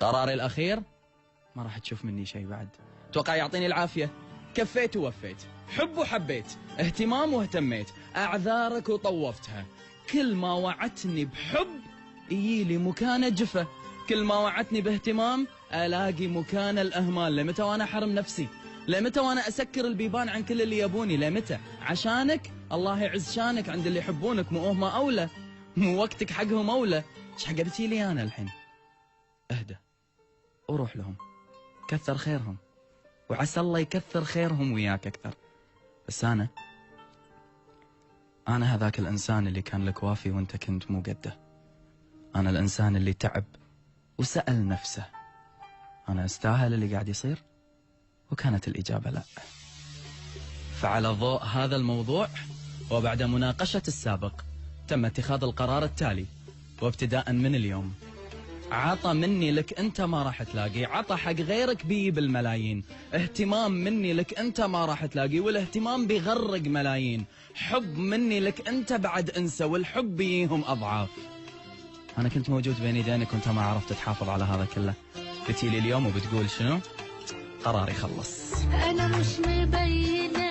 قراري الأخير ما راح تشوف مني شيء بعد. توقع يعطيني العافية. كفيت ووفيت، حب وحبيت، اهتمام واهتميت، أعذارك وطوفتها. كل ما وعدتني بحب يجيلي مكانه جفة، كل ما وعدتني باهتمام ألاقي مكانه الأهمال. لمتى وأنا أحرم نفسي؟ لمتى وأنا أسكر البيبان عن كل اللي يبوني؟ لمتى؟ عشانك الله يعز شانك عند اللي يحبونك، مو ما أولى، مو وقتك حقهم أولى. ايش حقبتي لي أنا الحين؟ اهدى وروح لهم، كثر خيرهم، وعسى الله يكثر خيرهم وياك أكثر. بس أنا هذاك الإنسان اللي كان لك وافي وانت كنت مو قده. أنا الإنسان اللي تعب وسأل نفسه أنا أستاهل اللي قاعد يصير؟ وكانت الإجابة لا. فعلى ضوء هذا الموضوع وبعد مناقشة السابق تم اتخاذ القرار التالي، وابتداء من اليوم عطى مني لك أنت ما راح تلاقي، عطى حق غيرك بي بالملايين، اهتمام مني لك أنت ما راح تلاقي، والاهتمام بيغرق ملايين، حب مني لك أنت بعد انسى، والحب بيهم أضعاف. أنا كنت موجود بين يدينك وأنت ما عرفت تحافظ على هذا كله. بتيلي اليوم وبتقول شنو؟ قراري خلص. أنا مش مبينة